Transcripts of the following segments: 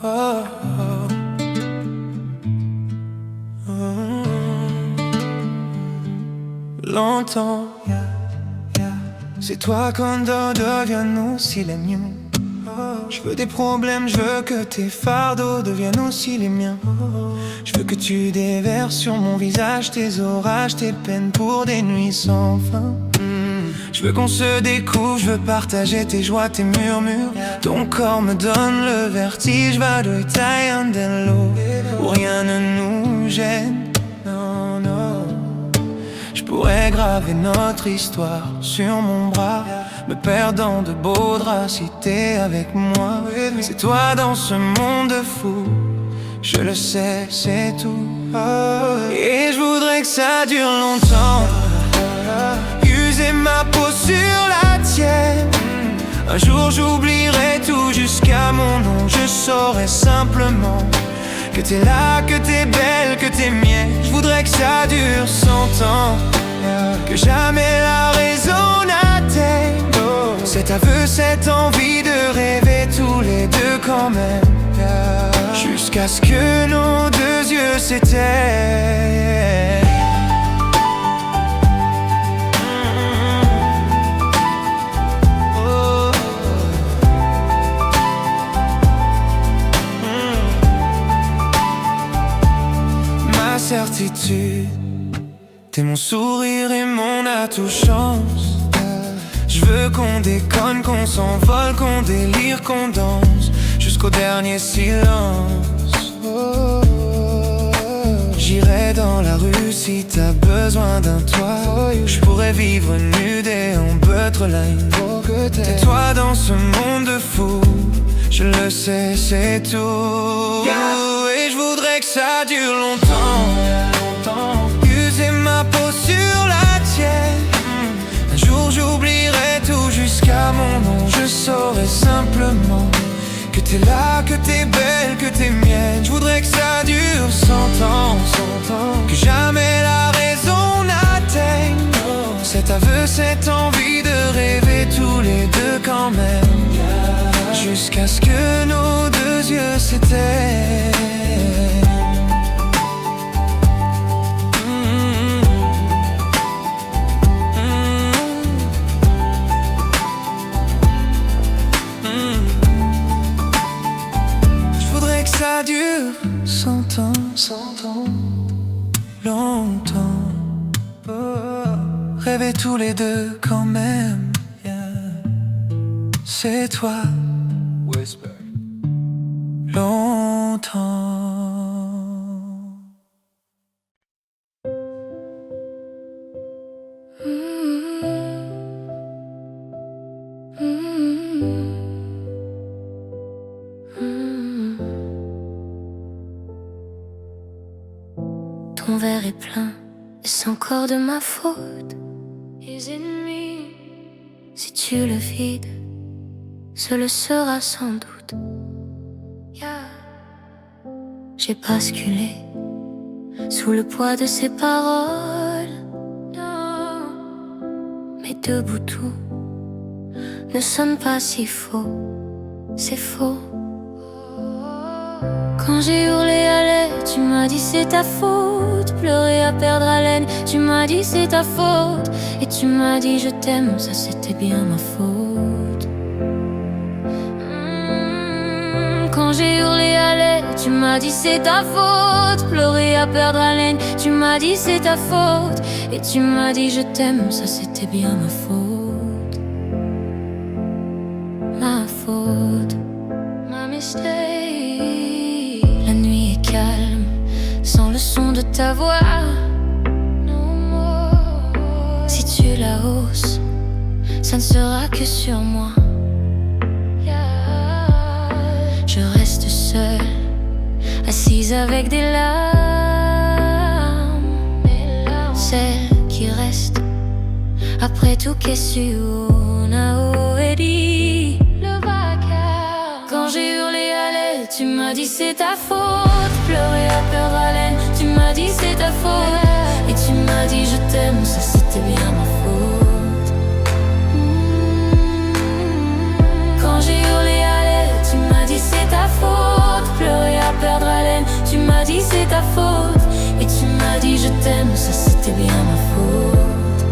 oh, oh. Longtemps, c'est toi qu'on devienne aussi les miens. Je veux des problèmes, je veux que tes fardeaux deviennent aussi les miens. Je veux que tu déverses sur mon visage tes orages, tes peines pour des nuits sans fin. Je veux qu'on se découvre, je veux partager tes joies, tes murmures. Ton corps me donne le vertige, va de taillandello, où rien ne nous gêne. Non, non. Je pourrais graver notre histoire sur mon bras, me perdre dans de beaux draps si t'es avec moi. C'est toi dans ce monde fou, je le sais, c'est tout. Et je voudrais que ça dure longtemps, user ma peau sur la tienne. Un jour j'oublierai tout jusqu'à mon nom. Je saurai simplement que t'es là, que t'es belle, que t'es mienne. Je voudrais que ça dure 100 ans, que jamais la raison n'atteigne cet aveu, cette envie de rêver tous les deux quand même, jusqu'à ce que nos deux yeux s'éteignent. Ma certitude, t'es mon sourire et mon atout chance. Je veux qu'on déconne, qu'on s'envole, qu'on délire, qu'on danse jusqu'au dernier silence. J'irai dans la rue si t'as besoin d'un toit. Je pourrais vivre nu déambutre line. Tais-toi dans ce monde fou, je le sais, c'est tout. Et je voudrais que ça dure longtemps, user ma peau sur la tienne. Un jour j'oublierai tout jusqu'à mon nom. Je saurai simplement que t'es là, que t'es belle, que t'es mienne. Je voudrais que ça dure 100 ans, que jamais la raison n'atteigne cet aveu, cette envie de rêver tous les deux quand même, jusqu'à ce que nos deux yeux s'éteignent. Ça dure 100 ans, 100 ans, longtemps. Rêver tous les deux quand même, c'est toi. Whisper. Longtemps. Ton verre est plein, est-ce encore de ma faute? Is it me? Si tu le vides, ce le sera sans doute. J'ai basculé sous le poids de ces paroles. Non, mais debout tout ne sonne pas si faux. C'est faux. Quand j'ai hurlé à l'aide, tu m'as dit c'est ta faute. Pleurer à perdre haleine, tu m'as dit c'est ta faute. Et tu m'as dit je t'aime, ça c'était bien ma faute. Quand j'ai hurlé à l'aide, tu m'as dit c'est ta faute. Pleurer à perdre haleine, tu m'as dit c'est ta faute. Et tu m'as dit je t'aime, ça c'était bien ma faute. Ma faute, ma mistake. La nuit est calme, sans le son de ta voix. Si tu la hausses, ça ne sera que sur moi. Je reste seule, assise avec des larmes. Celles qui restent après tout qu'est-ce qu'on a dit. Le vacarme. Quand j'ai hurlé à l'aide, tu m'as dit c'est ta faute. Pleurer à perdre haleine, tu m'as dit c'est ta faute. Et tu m'as dit je t'aime, ça c'était bien ma faute. Quand j'ai hurlé à l'aide, tu m'as dit c'est ta faute. t'aime, ça c'était bien ma faute.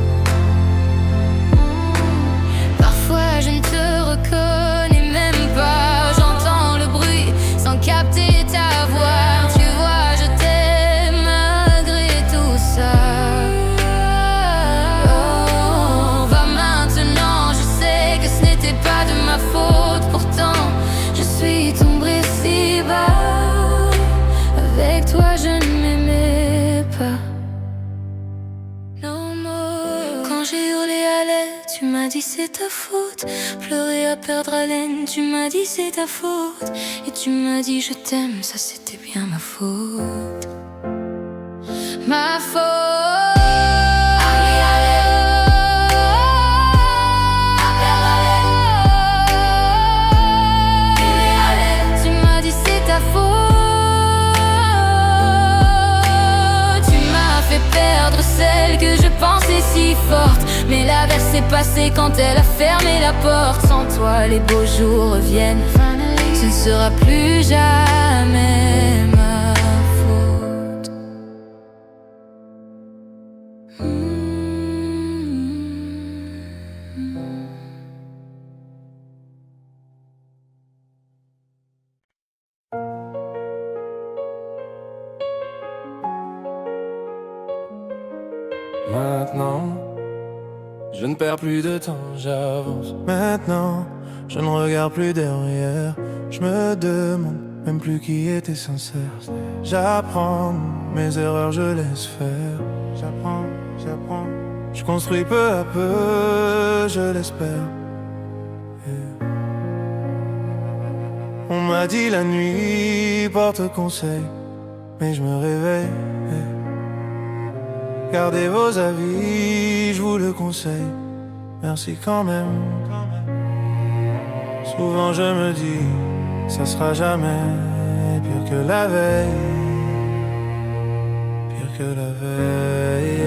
Parfois je ne te reconnais même pas. J'entends le bruit sans capter ta voix. Tu vois, je t'aime malgré tout ça. Oh, va maintenant, je sais que ce n'était pas de ma faute. Pourtant, je suis tombée si bas. Avec toi, je ne m'aimais pas. No more. Quand j'ai hurlé à l'aide, tu m'as dit c'est ta faute. Pleurer à perdre haleine, tu m'as dit c'est ta faute. Et tu m'as dit je t'aime, ça c'était bien ma faute. Ma faute. Tu m'as dit c'est ta faute. Tu m'as fait perdre celle que je pensais si forte. Mais l'averse s'est passée quand elle a fermé la porte. Sans toi les beaux jours reviennent. Ce ne sera plus jamais ma faute. Maintenant, je ne perds plus de temps, j'avance. Maintenant, je ne regarde plus derrière. Je me demande même plus qui était sincère. J'apprends mes erreurs, je laisse faire. J'apprends. Je construis peu à peu, je l'espère. Yeah. On m'a dit la nuit porte conseil, mais je me réveille. Yeah. Gardez vos avis, je vous le conseille. Merci quand même. Souvent je me dis, ça sera jamais pire que la veille. Pire que la veille.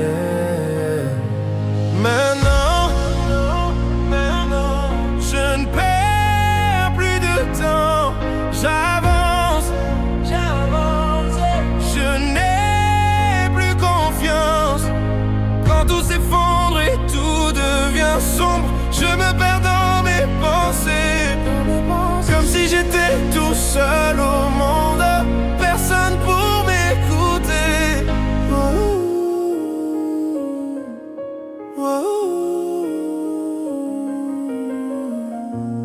Maintenant, je ne perds plus de temps. J'avance. Je n'ai plus confiance. Quand tout s'effondre et tout devient sombre, je me perds dans mes pensées. Comme si j'étais tout seul au monde, personne pour m'écouter.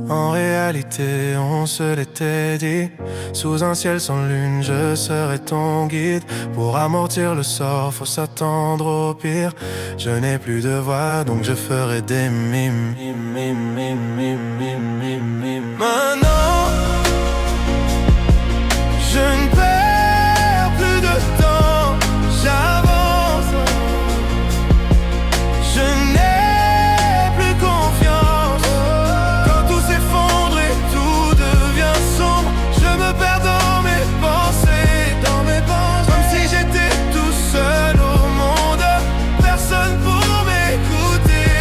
En réalité, on se l'était dit. Sous un ciel sans lune, je serai ton guide. Pour amortir le sort, faut s'attendre au pire. Je n'ai plus de voix, donc je ferai des mimes. Maintenant, je ne perds plus de temps. J'avance. Je n'ai plus confiance. Quand tout s'effondre et tout devient sombre, je me perds dans mes pensées. Comme si j'étais tout seul au monde, personne pour m'écouter.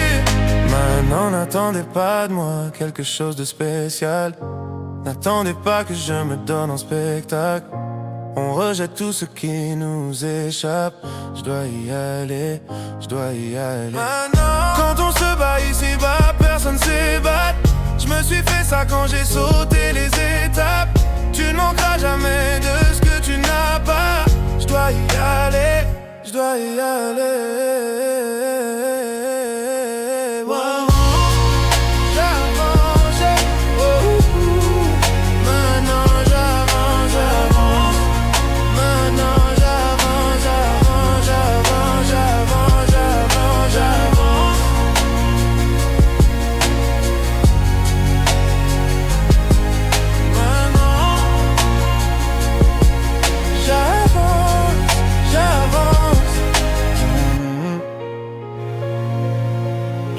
Maintenant, n'attendez pas de moi quelque chose de spécial. N'attendez pas que je me donne en spectacle. On rejette tout ce qui nous échappe. Je dois y aller. Maintenant, quand on se bat ici-bas, personne s'ébat. Je me suis fait ça quand j'ai sauté les étapes. Tu ne manqueras jamais de ce que tu n'as pas. Je dois y aller. Wow.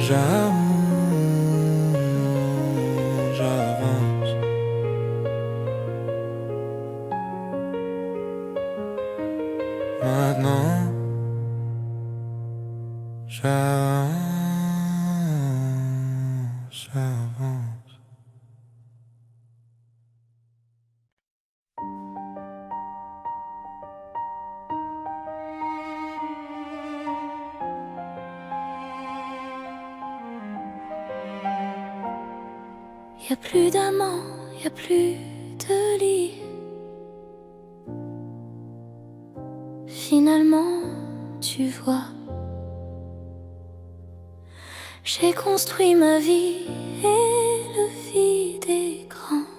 J'avance. Maintenant, j'avance. Y a plus d'amants, y a plus de lit. Finalement, tu vois, j'ai construit ma vie et le vide est grand.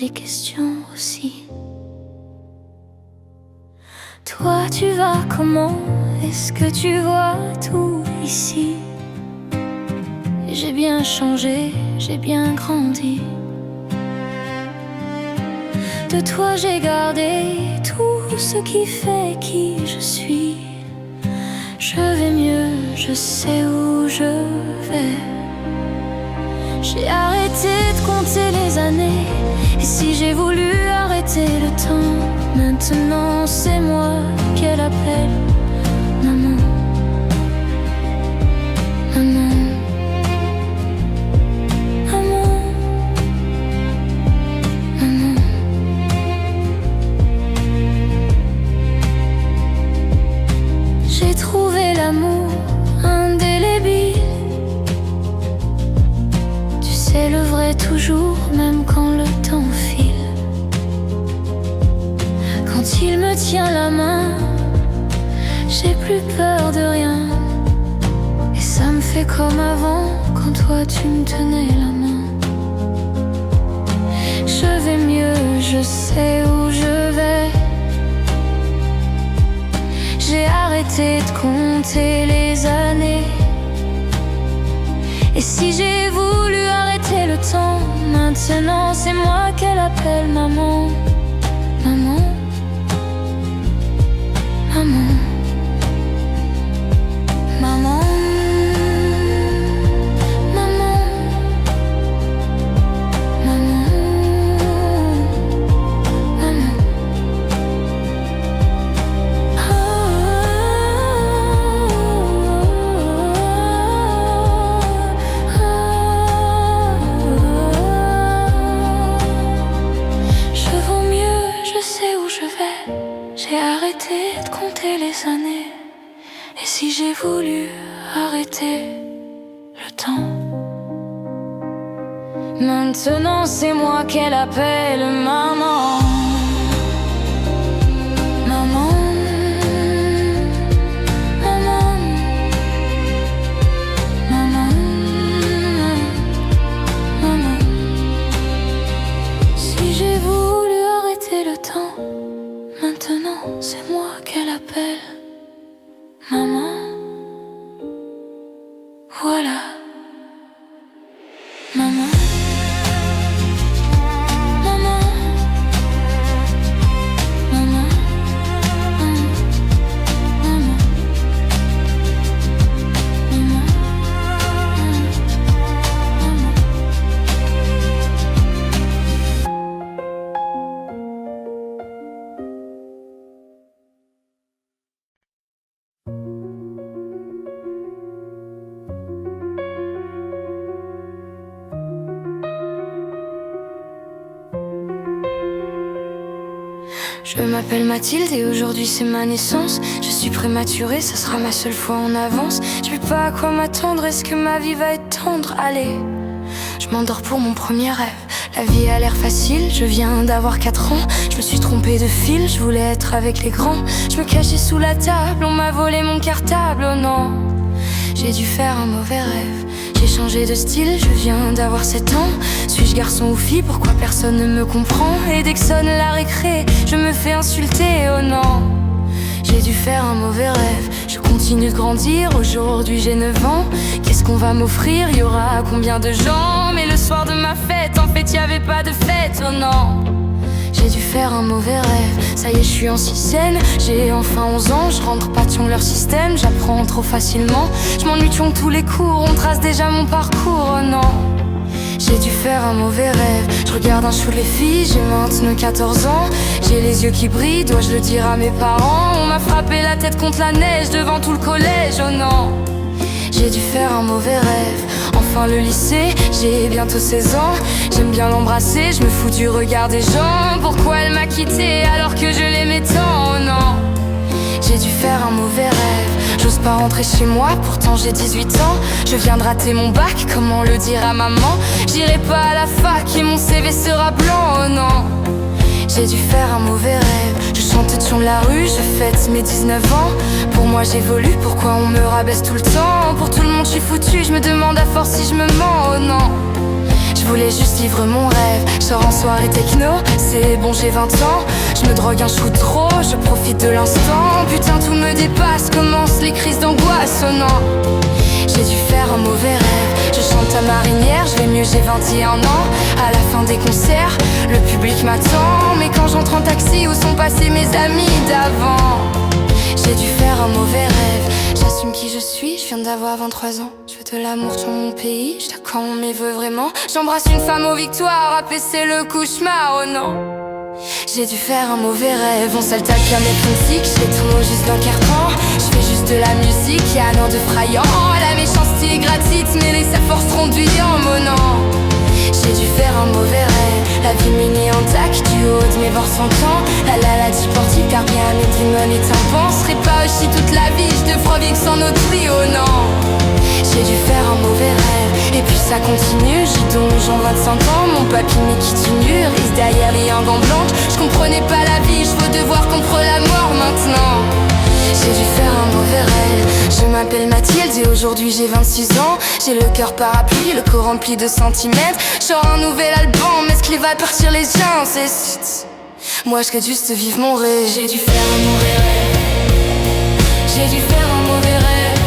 Les questions aussi. Toi, tu vas comment? Est-ce que tu vois tout ici? J'ai bien changé, j'ai bien grandi. De toi j'ai gardé tout ce qui fait qui je suis. Je vais mieux, je sais où je vais. J'ai arrêté de compter les années. Et si j'ai voulu arrêter le temps, maintenant c'est moi qu'elle appelle maman. Maman. Maman. Maman. J'ai trouvé l'amour indélébile. Tu sais, le vrai toujours, même quand le temps file. Quand il me tient la main, j'ai plus peur de rien. Et ça me fait comme avant, quand toi tu me tenais la main. Je vais mieux, je sais où je vais. J'ai arrêté de compter les années. Et si j'ai voulu arrêter le temps, maintenant c'est moi qu'elle appelle maman. Maman. Maman. Maman. Maman. Maman. Maman. Je vaux mieux, je sais où je vais. J'ai arrêté de compter les années. Et si j'ai voulu arrêter le temps, maintenant c'est moi qu'elle appelle maman. Maman. Maman. Maman. Maman. Si j'ai voulu arrêter le temps, maintenant c'est moi qu'elle appelle maman. Voilà. Maman. Maman. Maman. Maman. Maman. Maman. Je m'appelle Mathilde et aujourd'hui c'est ma naissance. Je suis prématurée, ça sera ma seule fois en avance. Je sais pas à quoi m'attendre, est-ce que ma vie va être tendre? Allez, je m'endors pour mon premier rêve. La vie a l'air facile, je viens d'avoir 4 ans. Je me suis trompée de fil, je voulais être avec les grands. Je me cachais sous la table, on m'a volé mon cartable, oh non. J'ai dû faire un mauvais rêve. J'ai changé de style, je viens d'avoir 7 ans. Suis-je garçon ou fille, pourquoi personne ne me comprend? Et dès que sonne la récré, je me fais insulter, oh non. J'ai dû faire un mauvais rêve, je continue de grandir, aujourd'hui j'ai 9 ans. Qu'est-ce qu'on va m'offrir, y aura combien de gens? Mais le soir de ma fête, en fait y avait pas de fête, oh non. J'ai dû faire un mauvais rêve, ça y est je suis en sixième. J'ai enfin 11 ans, je rentre pas dans leur système. J'apprends trop facilement, je m'ennuie de tous les cours. On trace déjà mon parcours, oh non. J'ai dû faire un mauvais rêve, je regarde un show les filles, j'ai maintenant 14 ans. J'ai les yeux qui brillent, dois-je le dire à mes parents? On m'a frappé la tête contre la neige devant tout le collège, oh non. J'ai dû faire un mauvais rêve, enfin le lycée, j'ai bientôt 16 ans. J'aime bien l'embrasser, je me fous du regard des gens. Pourquoi elle m'a quitté alors que je l'aimais tant, oh non. J'ai dû faire un mauvais rêve, J'ose pas rentrer chez moi, pourtant j'ai 18 ans. Je viens de rater mon bac, comment le dire à maman? J'irai pas à la fac et mon CV sera blanc, oh non. J'ai dû faire un mauvais rêve. Je chante sur la rue, je fête mes 19 ans. Pour moi j'évolue, pourquoi on me rabaisse tout le temps? Pour tout le monde je suis foutu, je me demande à force si je me mens, oh non. Je voulais juste vivre mon rêve. Je sors en soirée techno, c'est bon j'ai 20 ans. Je me drogue un chou trop, je profite de l'instant. Putain tout me dépasse, commencent les crises d'angoisse, oh non. J'ai dû faire un mauvais rêve. Je chante à marinière, je vais mieux, j'ai 21 ans. À la fin des concerts, le public m'attend. Mais quand j'entre en taxi, où sont passés mes amis d'avant? J'ai dû faire un mauvais rêve. J'assume qui je suis, je viens d'avoir 23 ans. Je veux de l'amour sur mon pays, je t'accorde quand on m'y veut vraiment. J'embrasse une femme aux victoires, apaiser le cauchemar, oh non. J'ai dû faire un mauvais rêve, on s'attaque à mes critiques. J'ai tout juste d'un carton, je fais juste de la musique, y'a un an de frayant. La méchanceté est gratuite, mais les sa force renduyant, oh non. J'ai dû faire un mauvais rêve, la vie m'est intacte du haut de mes bords 100 ans. La sportive car bien mes démons et tympans. Serait pas aussi toute la vie, je devrais vivre sans notre vie, oh non. J'ai dû faire un mauvais rêve, et puis ça continue. J'ai donc j'en 25 ans, mon papy mais qui tue risque derrière les un gant blanche. Je comprenais pas la vie, je veux devoir contre la mort maintenant. J'ai dû faire un mauvais rêve. Je m'appelle Mathilde et aujourd'hui j'ai 26 ans. J'ai le cœur parapluie, le corps rempli de centimètres. Genre un nouvel album, est-ce qu'il va partir les gens? C'est... Moi je souhaite juste vivre mon rêve. J'ai dû faire un mauvais rêve. J'ai dû faire un mauvais rêve.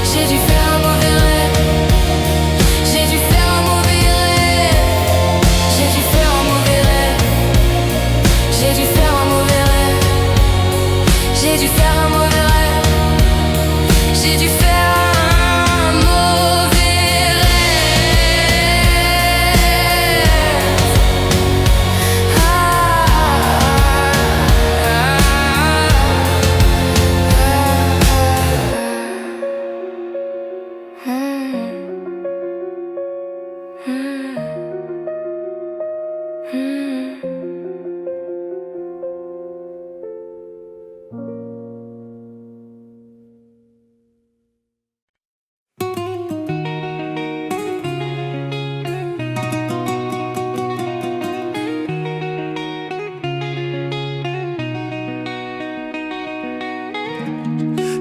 J'ai dû faire un mauvais rêve. J'ai dû faire un mauvais rêve. J'ai dû faire un mauvais rêve. J'ai dû faire un mauvais rêve. J'ai dû faire un mauvais rêve. J'ai dû faire un mauvais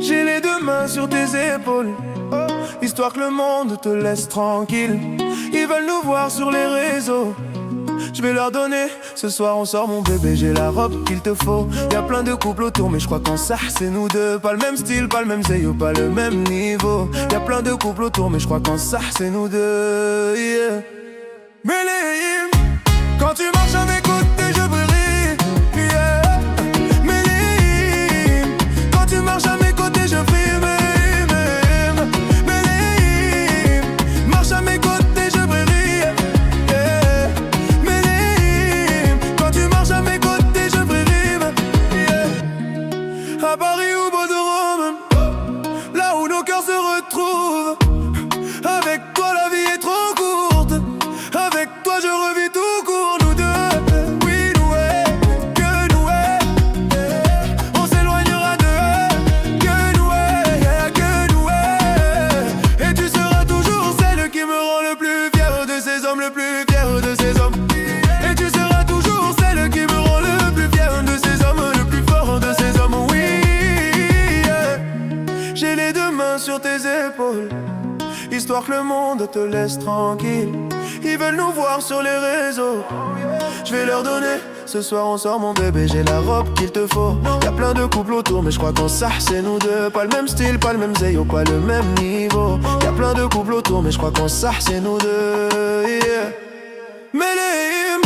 J'ai les deux mains sur tes épaules, histoire que le monde te laisse tranquille. Ils veulent nous voir sur les réseaux, je vais leur donner. Ce soir on sort mon bébé, j'ai la robe qu'il te faut. Y'a plein de couples autour mais je crois qu'en ça c'est nous deux. Pas le même style, pas le même zéyo, pas le même niveau. Y'a plein de couples autour mais je crois qu'en ça c'est nous deux, yeah. Méléim, quand tu marches à mes côtés je brille, yeah. Méléim, quand tu marches à mes côtés je brille, Méléim, marche à mes côtés je brille, yeah. Méléim, quand tu marches à mes côtés je brille, yeah. À Paris ou Bordeaux, là où nos cœurs se retrouvent. Avec toi la vie est trop courte, avec toi je revis tout court. Nous deux, oui nous que nous on s'éloignera d'eux, que nous et tu seras toujours celle qui me rend le plus fier de ces hommes, le plus fier de ces hommes. Et tu seras toujours celle qui me rend le plus fier de ces hommes, le plus fort de ces hommes, oui, yeah. J'ai les deux mains sur tes épaules, histoire que le monde te laisse tranquille. Ils veulent nous voir sur les réseaux, je vais leur donner. Ce soir on sort mon bébé, j'ai la robe qu'il te faut. Y'a plein de couples autour mais je crois qu'en ça c'est nous deux. Pas le même style, pas le même zéyo, pas le même niveau. Y'a plein de couples autour mais je crois qu'en ça c'est nous deux, yeah. Méléim,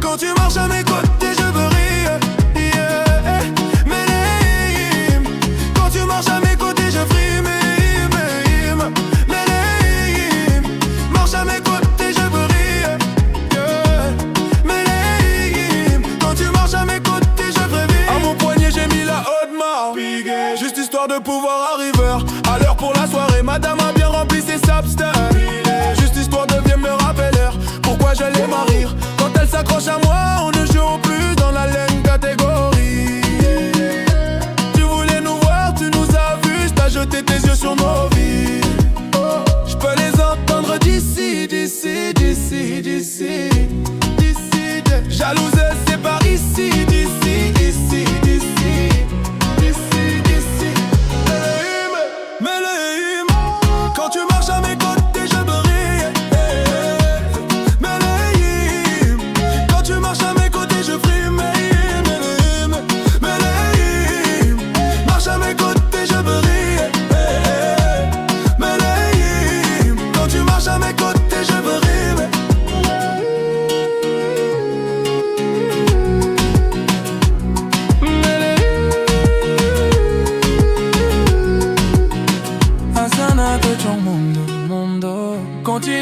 quand tu marches à mes côtés je brille, yeah. Méléim, quand tu marches à mes côtés je brille. Marche à mes côtés je brille, yeah. Méléim, quand tu marches à mes côtés je brille. À mon poignet j'ai mis la haute marque, juste histoire de pouvoir arriver à l'heure pour la soirée. Madame a bien rempli ses substances, juste histoire de bien me rappeler pourquoi je l'aime à rire. Quand elle s'accroche à moi on ne joue plus dans la laine catégorie. Tu voulais nous voir, tu nous as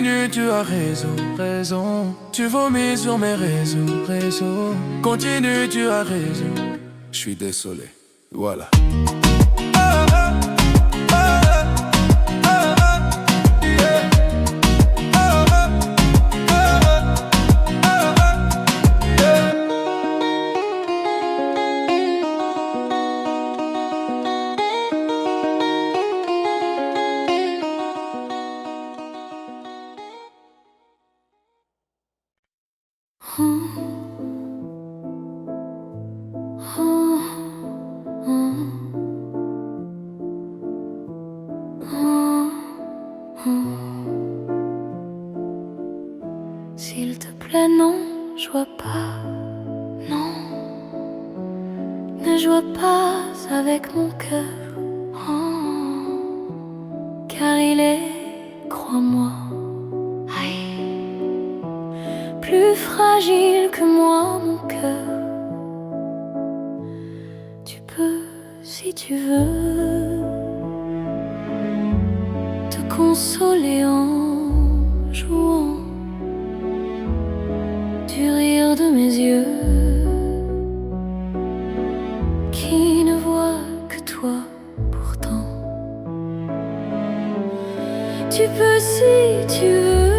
Continue, tu as raison, raison. Tu vomis sur mes réseaux. Continue, tu as raison. Je suis désolé, voilà. S'il te plaît, non, je vois pas, non, ne joue pas avec mon cœur, oh, car il est, crois-moi, plus fragile que moi, mon cœur. Tu peux, si tu veux, te consoler en jouant du rire de mes yeux qui ne voient que toi pourtant. Tu peux, si tu veux,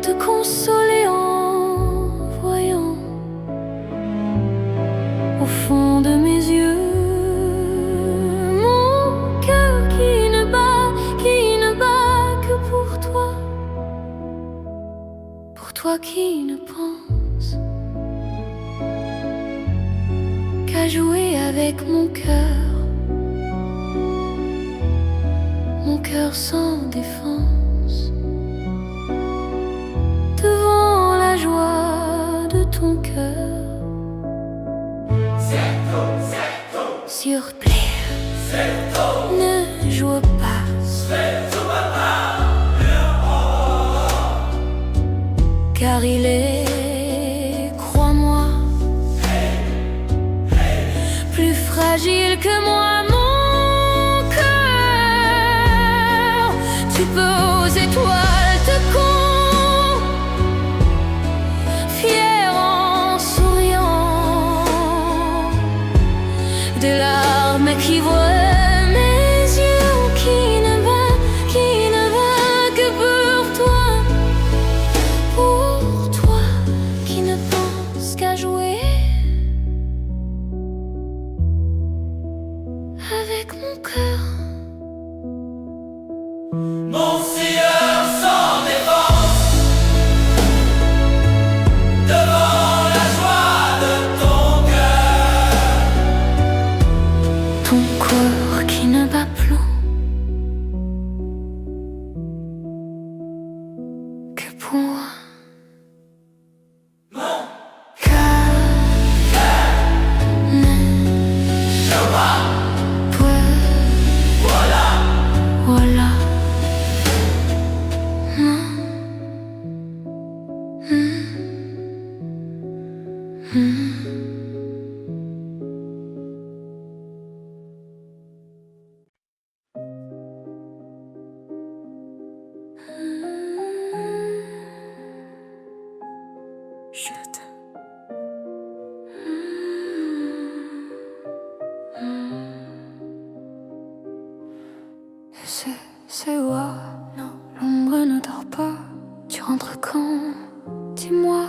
te consoler en voyant au fond de mes yeux mon cœur qui ne bat que pour toi. Pour toi qui ne pense qu'à jouer avec mon cœur sans défense, devant la joie de ton cœur. S'il te plaît, ne joue pas, car il est, crois-moi, plus fragile que moi, mon cœur. Tu peux aux étoiles te fier en souriant, des larmes qui voient avec mon cœur. Mon sieur sans défense, devant la joie de ton cœur. Ton corps qui ne bat plus que pour moi. Chut. C'est quoi? Non, l'ombre ne dort pas. Tu rentres quand? Dis-moi.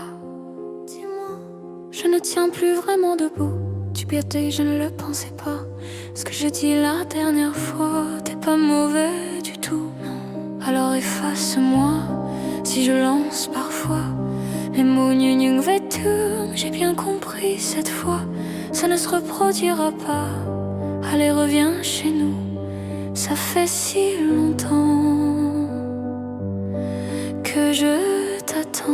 Je ne tiens plus vraiment debout. Tu piétais, je ne le pensais pas. Ce que je dis la dernière fois, t'es pas mauvais du tout. Alors efface-moi si je lance parfois les mots gnu vêtus. J'ai bien compris cette fois, ça ne se reproduira pas. Allez, reviens chez nous, ça fait si longtemps que je t'attends.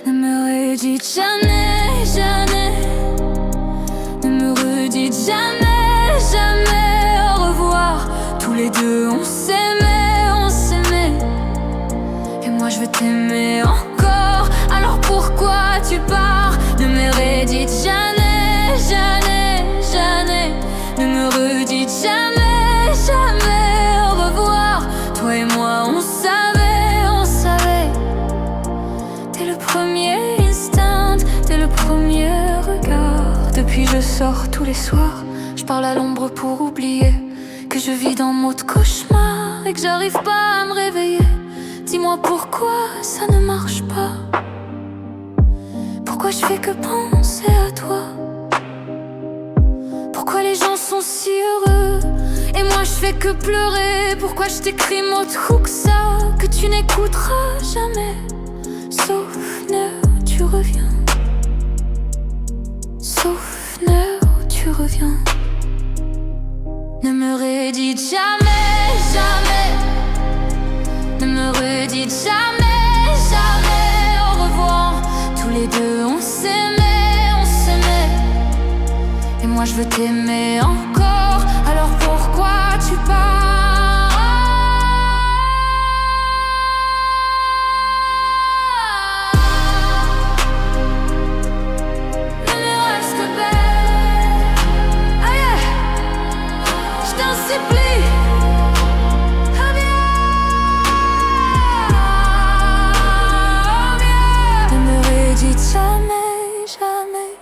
Ne me redites jamais, jamais. Ne me redites jamais, jamais au revoir. Tous les deux on s'aimait. Et moi je veux t'aimer encore. Alors pourquoi tu pars? Ne me redites jamais, jamais, jamais. Ne me redites jamais, jamais sors tous les soirs. Je parle à l'ombre pour oublier que je vis dans mon cauchemar et que j'arrive pas à me réveiller. Dis-moi pourquoi ça ne marche pas. Pourquoi je fais que penser à toi? Pourquoi les gens sont si heureux et moi je fais que pleurer? Pourquoi je t'écris mot que ça, que tu n'écouteras jamais? Souvenir, tu reviens. Souvenir, tu reviens. Ne me redites jamais, jamais. Ne me redites jamais, jamais. Au revoir. Tous les deux on s'aimait, on s'aimait. Et moi je veux t'aimer encore. Alors pourquoi tu pars? Ne me reste que belle. Ah yeah. Je t'en supplie. Jamais, jamais.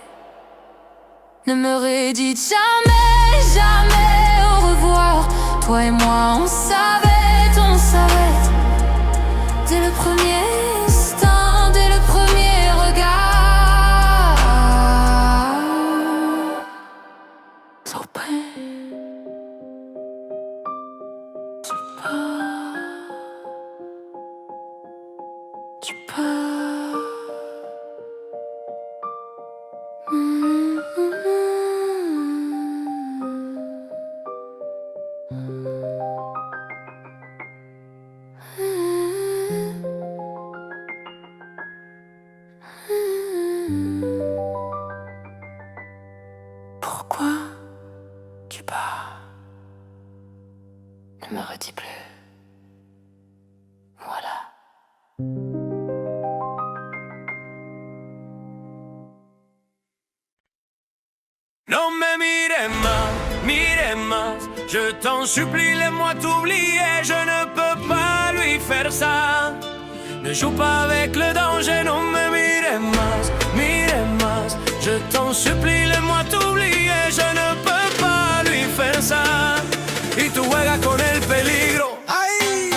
Ne me redites jamais, jamais au revoir. Toi et moi on savait, on savait. Dès le premier instant, dès le premier regard. So bad. Tu pars. Tu pars. Pourquoi tu pars? Ne me redis plus. Voilà. Non mais mire más, je t'en supplie, laisse-moi t'oublier, je ne peux pas lui faire ça. Ne joue pas avec le danger, non mais mire más, je t'en supplie, laisse-moi t'oublier, je ne peux pas lui faire ça. Y tú juegas con el peligro. ¡Ay!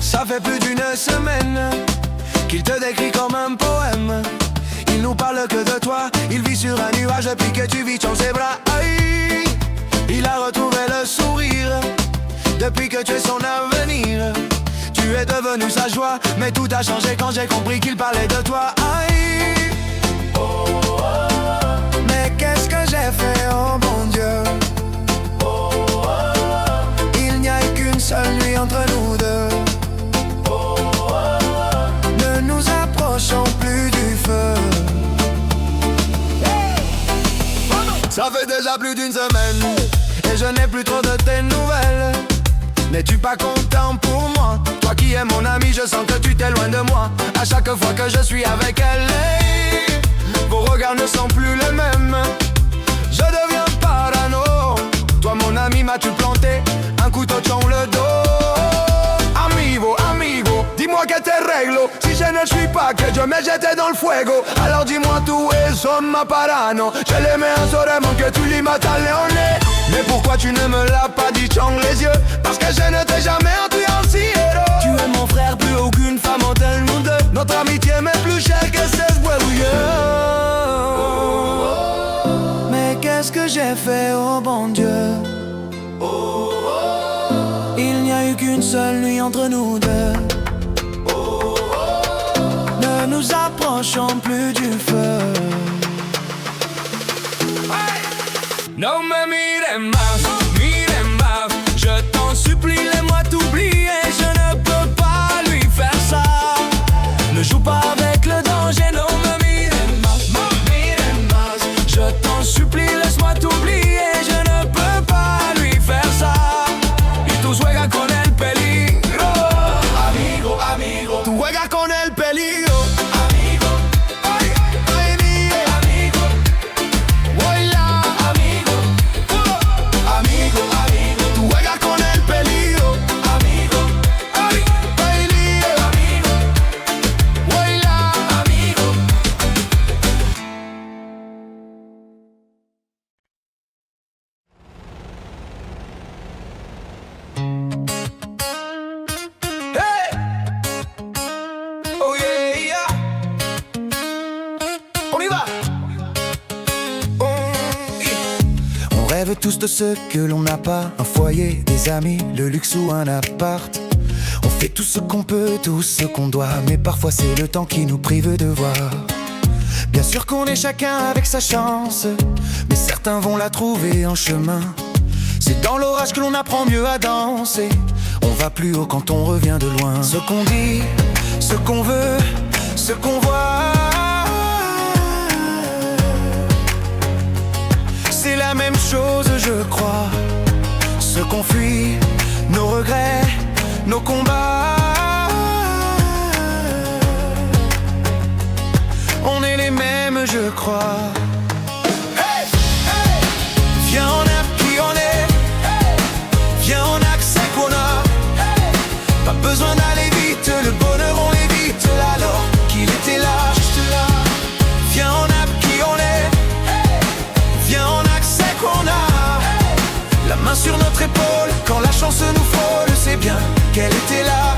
Ça fait plus d'une semaine qu'il te décrit comme un poème. Il nous parle que de toi, il vit sur un nuage depuis que tu vis dans ses bras. Aïe, il a retrouvé le sourire depuis que tu es son avenir. Tu es devenu sa joie, mais tout a changé quand j'ai compris qu'il parlait de toi. Aïe, mais qu'est-ce que j'ai fait, oh mon Dieu? Il n'y a eu qu'une seule nuit entre nous deux. Ne nous approchons plus du feu. Ça fait déjà plus d'une semaine et je n'ai plus trop de tes nouvelles. N'es-tu pas content pour moi? Toi qui es mon ami, je sens que tu t'éloignes de moi. À chaque fois que je suis avec elle, hey, vos regards ne sont plus les mêmes. Je deviens parano. Toi mon ami, m'as-tu planté un couteau dans le dos? Amigo, dis-moi que te réglo. Si je ne suis pas, que je me jette dans le fuego. Alors dis-moi tú eso, ma parano. Je l'aimais un seulement que tu lui mates à leone. Mais pourquoi tu ne me l'as pas dit dans les yeux? Parce que je ne t'ai jamais entendu en si héros. Tu es mon frère, plus aucune femme entre nous deux. Notre amitié m'est plus chère que 16 bouilleux. Mais qu'est-ce que j'ai fait, oh bon Dieu? Il n'y a eu qu'une seule nuit entre nous deux. Ne nous approchons plus du feu. Non mais mire más, je t'en supplie, laisse-moi t'oublier, je ne peux pas lui faire ça. Ne joue pas avec le danger, non mais mire más, je t'en supplie, laisse-moi t'oublier, je ne peux pas lui faire ça. Y tú juegas con el peligro. Amigo, tú juegas con el peligro. veut tous de ce que l'on n'a pas. Un foyer, des amis, le luxe ou un appart. On fait tout ce qu'on peut, tout ce qu'on doit, mais parfois c'est le temps qui nous prive de voir. Bien sûr qu'on est chacun avec sa chance, mais certains vont la trouver en chemin. C'est dans l'orage que l'on apprend mieux à danser. On va plus haut quand on revient de loin. Ce qu'on dit, ce qu'on veut, ce qu'on voit, c'est la même chose, je crois. Ce qu'on fuit, nos regrets, nos combats, on est les mêmes, je crois. Hey, hey. Viens, on a qui on est. Hey. Viens, on accepte qu'on a. Hey. Pas besoin d'aller vite, le bonheur on l'évite. Alors qu'il était là, juste là. Viens, on a qui on est. Hey. Viens, on accepte qu'on a. Hey. La main sur notre épaule, quand la chance nous frôle, c'est bien qu'elle était là.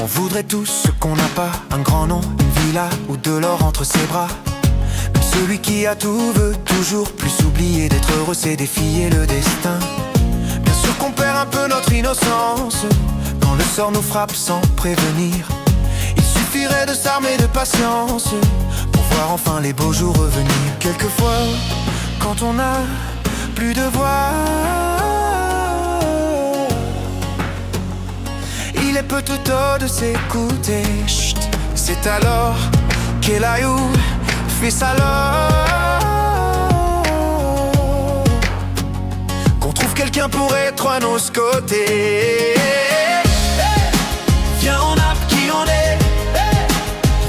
On voudrait tous ce qu'on n'a pas, un grand nom, une villa ou de l'or entre ses bras. Mais celui qui a tout veut toujours plus oublier d'être heureux, c'est défier le destin. Bien sûr qu'on perd un peu notre innocence quand le sort nous frappe sans prévenir. Il suffirait de s'armer de patience pour voir enfin les beaux jours revenir. Quelquefois, quand on n'a plus de voix, il est peu tout tôt de s'écouter. Chut, c'est alors qu'elle aille où fait sa qu'on trouve quelqu'un pour être à nos côtés. Hey, viens, on a qui on est. Hey,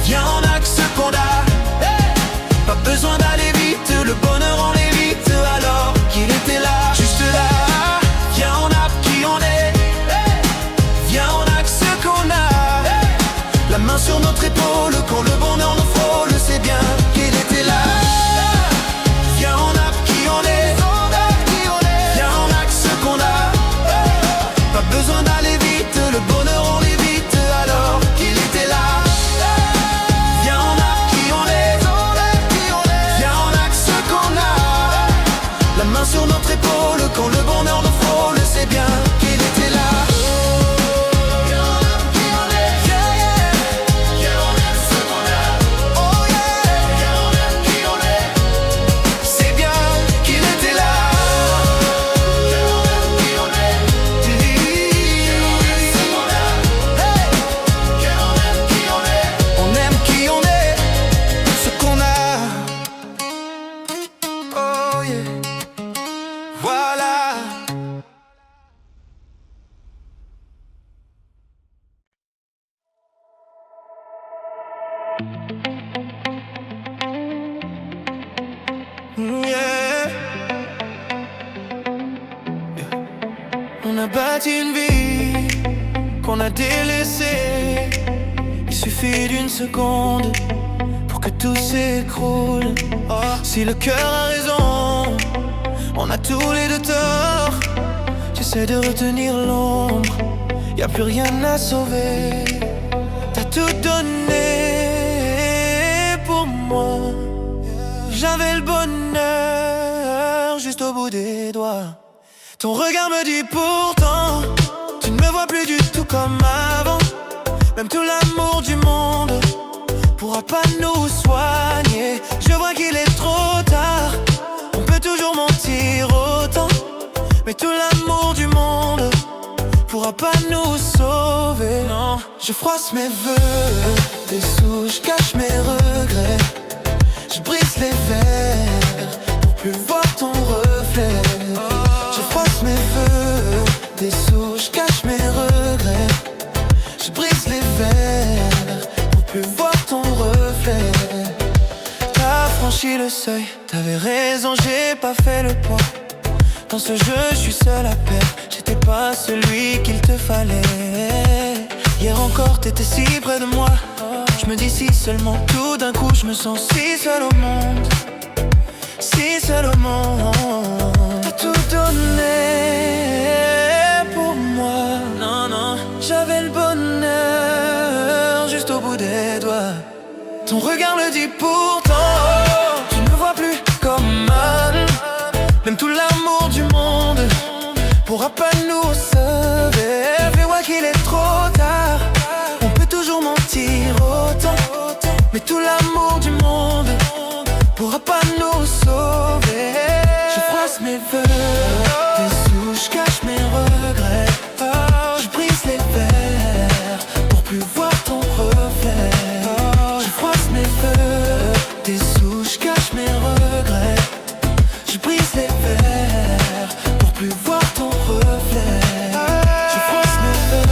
viens, on a que ce qu'on a. Hey, pas besoin d'aller vite, le bonheur on l'évite. Alors qu'il était là, juste là. Viens, on a qui on est. Hey, viens, on a que ce qu'on a. Hey, la main sur notre épaule, quand le bonheur nous frôle, c'est bien qu'il était là. Viens, on a qui on est. Viens, on a que ce qu'on a. Pas besoin d'aller vite, le bonheur on l'évite. Alors qu'il était là. Viens, on a qui on est. Viens, on a que ce qu'on a. La main sur notre épaule, quand le bonheur nous frôle, c'est bien qu'il était là. On a bâti une vie qu'on a délaissée. Il suffit d'une seconde pour que tout s'écroule. Oh, si le cœur a raison, on a tous les deux tort. J'essaie de retenir l'ombre, y a plus rien à sauver. T'as tout donné pour moi. J'avais le bonheur juste au bout des doigts. Ton regard me dit pourtant, tu ne me vois plus du tout comme avant. Même tout l'amour du monde pourra pas nous soigner. Je vois qu'il est trop tard, on peut toujours mentir autant. Mais tout l'amour du monde pourra pas nous sauver. Non, je froisse mes vœux dessous, je cache mes regrets. Je brise les verres pour plus voir ton reflet. Je froisse mes vœux dessous, je cache mes regrets. Je brise les verres pour plus voir ton reflet. T'as franchi le seuil, t'avais raison, j'ai pas fait le poids. Dans ce jeu, je suis seul à perdre, j'étais pas celui qu'il te fallait. Hier encore, t'étais si près de moi. Je me dis si seulement, tout d'un coup, je me sens si seul au monde. Si seul au monde. T'as tout donné pour moi. Non, non, j'avais le bonheur juste au bout des doigts. Ton Ton regard le dit pourtant. Tu ne me vois plus comme mal. Même tout l'amour du monde pourra pas nous sauver. Mais ouais qu'il est trop tard. On peut toujours mentir autant, mais tout l'amour du monde pourra pas nous sauver. Je froisse mes vœux, des sous, je cache mes regrets. Je brise les verres pour plus voir ton reflet. Je froisse mes vœux, des sous, je cache mes regrets. Je brise les verres pour plus voir ton reflet. Je froisse mes vœux,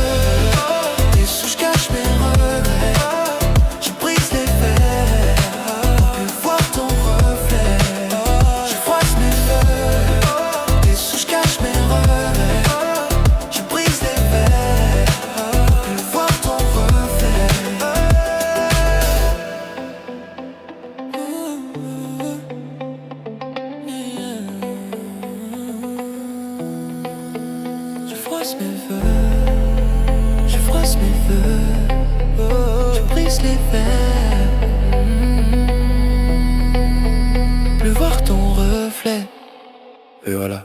des sous, je cache mes regrets. Je brise les verres pour plus voir ton reflet. Je froisse mes vœux, des sous, je cache mes regrets. Je brise les verres pour plus voir ton reflet. Je froisse mes vœux, je froisse mes vœux, je brise les verres, plus voir ton reflet. Et voilà.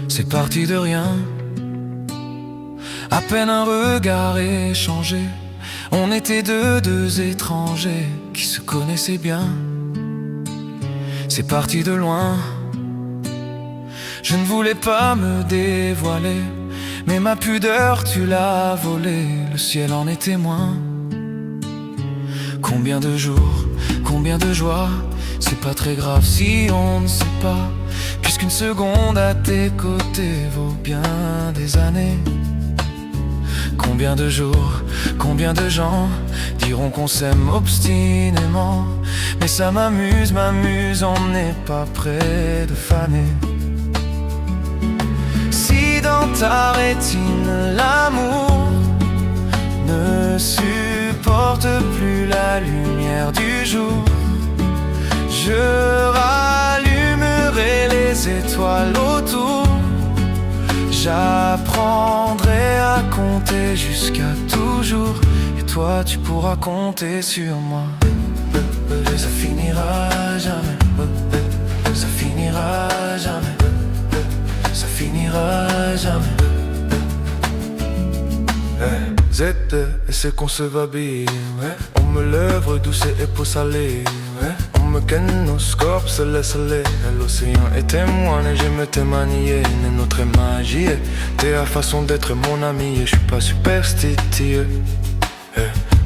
C'est parti de rien, à peine un regard échangé. On était deux étrangers qui se connaissaient bien. C'est parti de loin, je ne voulais pas me dévoiler, mais ma pudeur tu l'as volée, le ciel en est témoin. Combien de jours, combien de joies, c'est pas très grave si on ne sait pas, puisqu'une seconde à tes côtés vaut bien des années. Combien de jours, combien de gens diront qu'on s'aime obstinément, mais ça m'amuse, on n'est pas près de faner. Si dans ta rétine l'amour ne supporte plus la lumière du jour, je rallumerai les étoiles autour. J'apprendrai à compter jusqu'à toujours, et toi tu pourras compter sur moi. Ça finira jamais, ça finira jamais, ça finira jamais. Zette, et c'est qu'on se va bien, ouais. On me lèvre douce et peau salée, ouais. On me ken nos scorps, se laisse aller. L'océan est témoin et j'aime te manier. Notre magie, t'es la façon d'être mon ami. Et je suis pas superstitieux,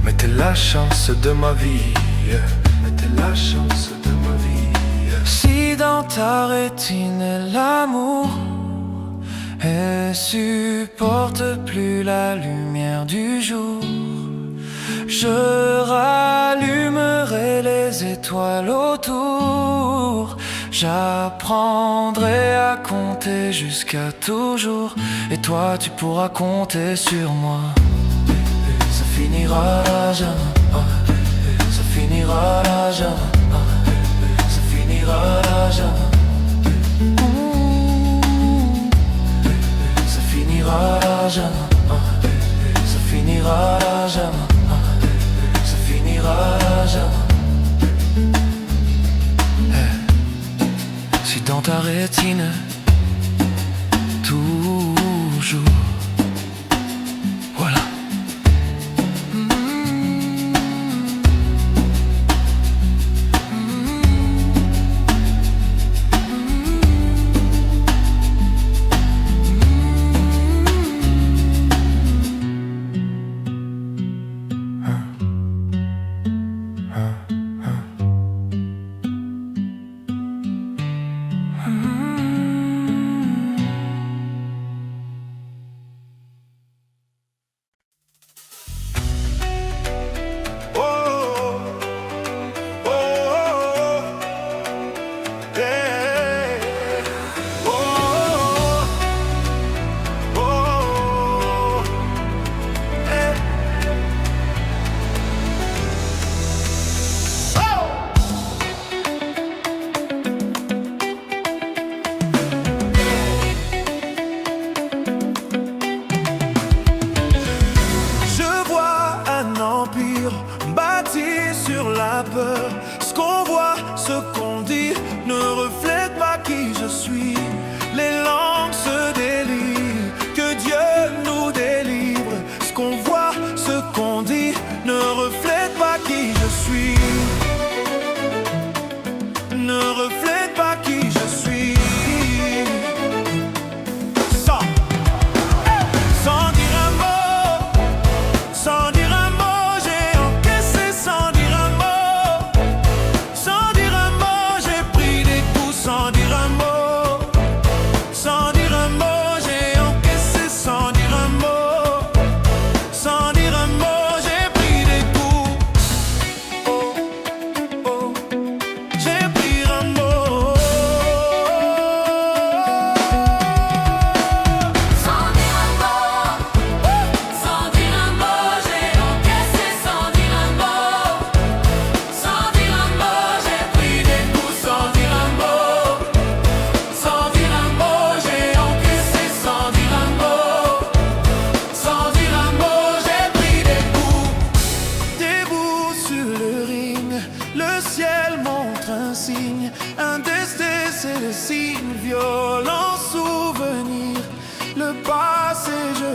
mais t'es la chance de ma vie, mais t'es la chance de ma vie. Si dans ta rétine est l'amour, elle supporte plus la lumière du jour, je rallumerai les étoiles autour. J'apprendrai à compter jusqu'à toujours, et toi tu pourras compter sur moi. Ça finira jamais, ça finira jamais, ça finira jamais. Ça finira jamais, ça finira jamais, ça finira jamais. Si dans ta rétine toujours, voilà.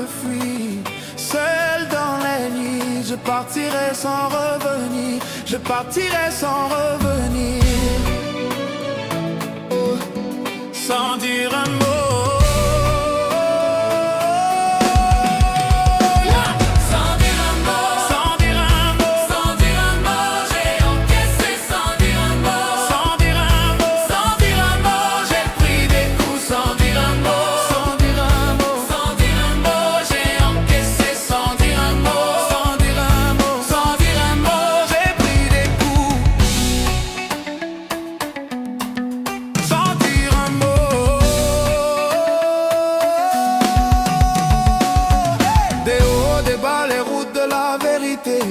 fuis. Seul dans les nuits, je partirai sans revenir. Je partirai sans revenir. Oh, sans dire un mot.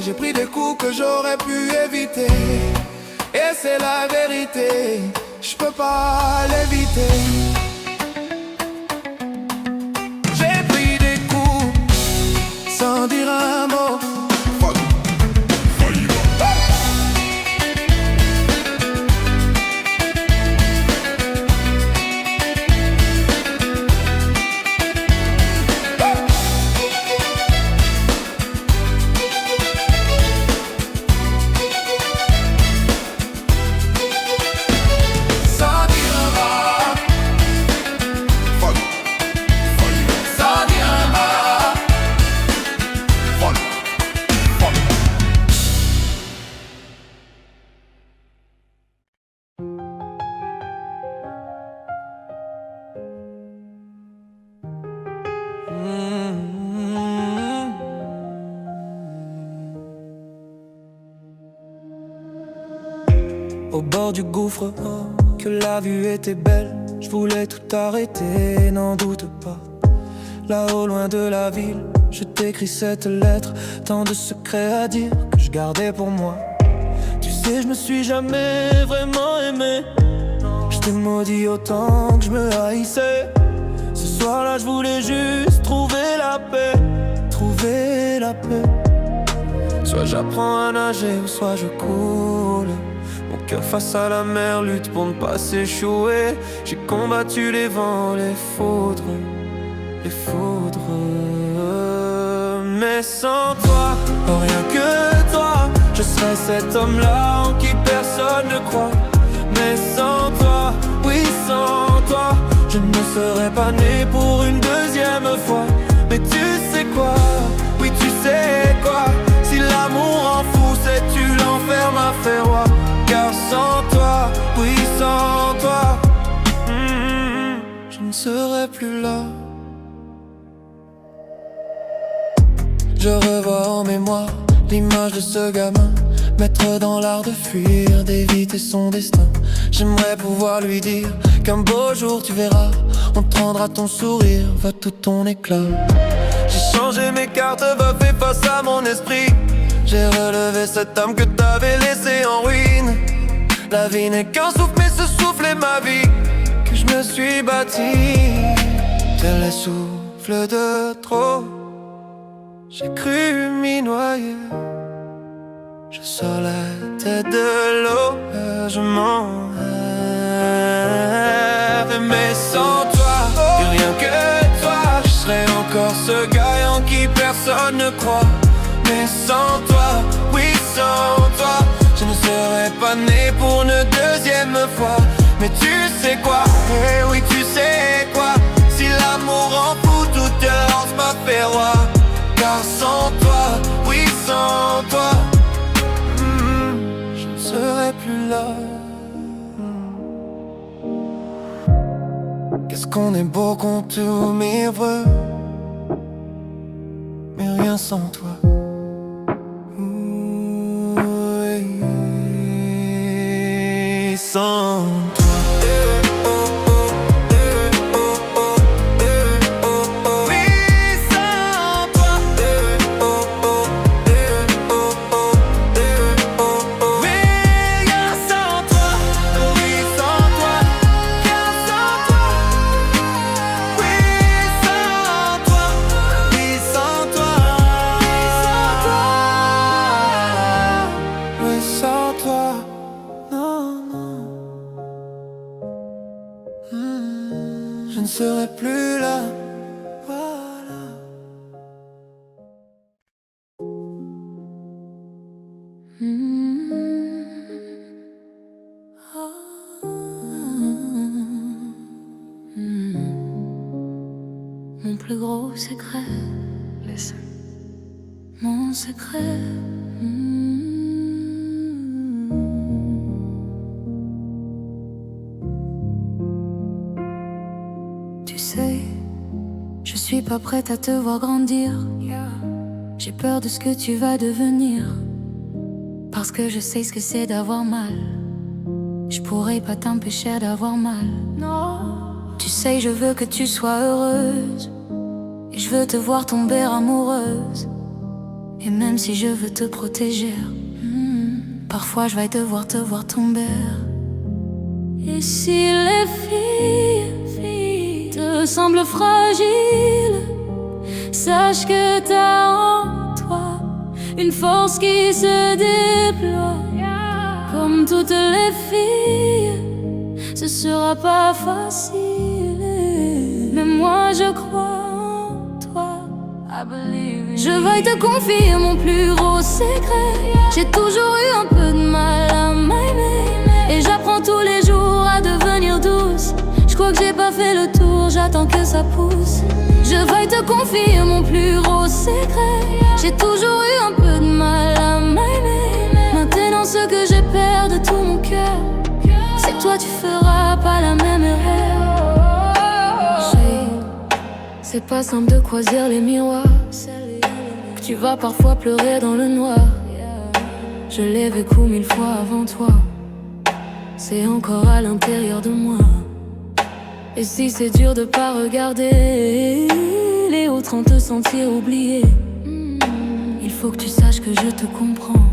J'ai pris des coups que j'aurais pu éviter. Et c'est la vérité, je peux pas l'éviter. J'ai pris des coups sans dire un mot. Au bord du gouffre, oh, que la vue était belle. Je voulais tout arrêter, n'en doute pas. Là-haut, loin de la ville, je t'écris cette lettre. Tant de secrets à dire que je gardais pour moi. Tu sais, je me suis jamais vraiment aimé. Je t'ai maudit autant que je me haïssais. Ce soir-là, je voulais juste trouver la paix. Trouver la paix. Soit j'apprends à nager ou soit je coule. Mon cœur face à la mer lutte pour ne pas s'échouer. J'ai combattu les vents, les foudres. Mais sans toi, oh rien que toi, je serais cet homme-là en qui personne ne croit. Mais sans toi, oui sans toi, je ne serais pas né pour une deuxième fois. Mais tu sais quoi, oui tu sais quoi, si l'amour en fou, sais-tu l'enfer m'a fait roi. Car sans toi, oui sans toi, je ne serais plus là. Je revois en mémoire l'image de ce gamin, maître dans l'art de fuir, d'éviter son destin. J'aimerais pouvoir lui dire qu'un beau jour tu verras, on te rendra ton sourire, va tout ton éclat. J'ai changé mes cartes, va fait face à mon esprit. J'ai relevé cette âme que t'avais laissée en ruine. La vie n'est qu'un souffle, mais ce souffle est ma vie, que je me suis bâti. Tel les souffles de trop, j'ai cru m'y noyer. Je sors la tête de l'eau, je m'en rêve. Mais sans toi, et rien que toi, je serais encore ce gars en qui personne ne croit. Mais sans toi, oui sans toi, je ne serais pas né pour une deuxième fois. Mais tu sais quoi, eh oui tu sais quoi, si l'amour en fout, toute violence m'a fait roi. Car sans toi, oui sans toi, je ne serais plus là. Qu'est-ce qu'on est beau qu'on tout m'ivre, mais rien sans toi. Oui, sans toi. Je ne serai plus là, voilà. gros secret. Listen. Mon secret. Tu sais, je suis pas prête à te voir grandir. J'ai peur de ce que tu vas devenir, parce que je sais ce que c'est d'avoir mal. Je pourrais pas t'empêcher d'avoir mal. Non. Tu sais, je veux que tu sois heureuse, et je veux te voir tomber amoureuse. Et même si je veux te protéger, parfois je vais devoir te voir tomber. Et si les filles te semblent fragiles, sache que t'as en toi une force qui se déploie. Comme toutes les filles, ce sera pas facile, mais moi je crois en toi. Je vais te confier mon plus gros secret. J'ai toujours eu un peu de mal à m'aimer, et j'apprends tous les jours à devenir douce. Je crois que j'ai pas fait le tour, j'attends que ça pousse. Je vais te confier mon plus gros secret. J'ai toujours eu un peu de mal à m'aimer. Maintenant ce que j'ai peur de tout mon cœur, c'est que toi tu feras pas la même erreur. C'est pas simple de croiser les miroirs, que tu vas parfois pleurer dans le noir. Je l'ai vécu 1000 fois avant toi, c'est encore à l'intérieur de moi. Et si c'est dur de pas regarder les autres en te sentir oublié, il faut que tu saches que je te comprends,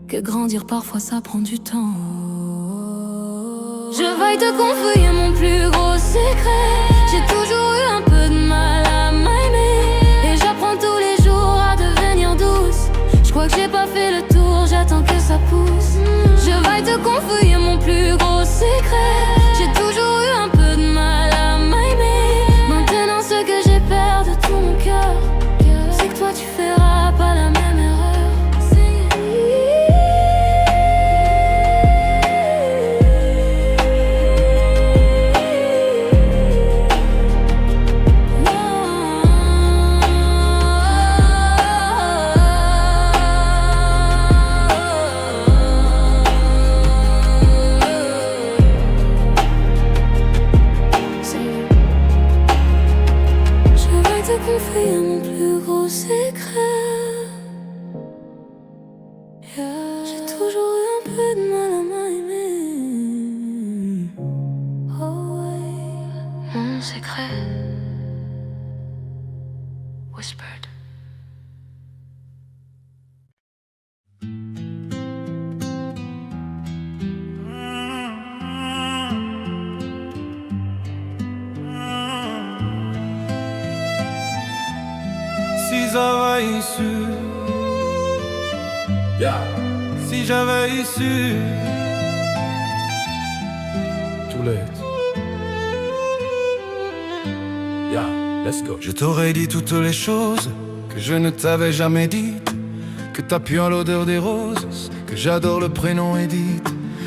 que grandir parfois ça prend du temps. Je vais te confier mon plus gros secret. J'ai toujours eu un peu de mal à m'aimer, et j'apprends tous les jours à devenir douce. Je crois que j'ai pas fait le tour, j'attends que ça pousse. Je vais te confier mon plus gros secret. J'ai toujours eu un peu de mal à m'aimer. Maintenant ce que j'ai peur de tout mon cœur, c'est que toi tu feras pas la même erreur. Confier mon plus gros secret. J'ai toujours eu un peu de mal à m'aimer. Oh ouais. Mon secret. Whispered. Si j'avais su, si j'avais su. Too late. Let's go. Je t'aurais dit toutes les choses que je ne t'avais jamais dites, que t'as pu à l'odeur des roses, que j'adore le prénom Edith.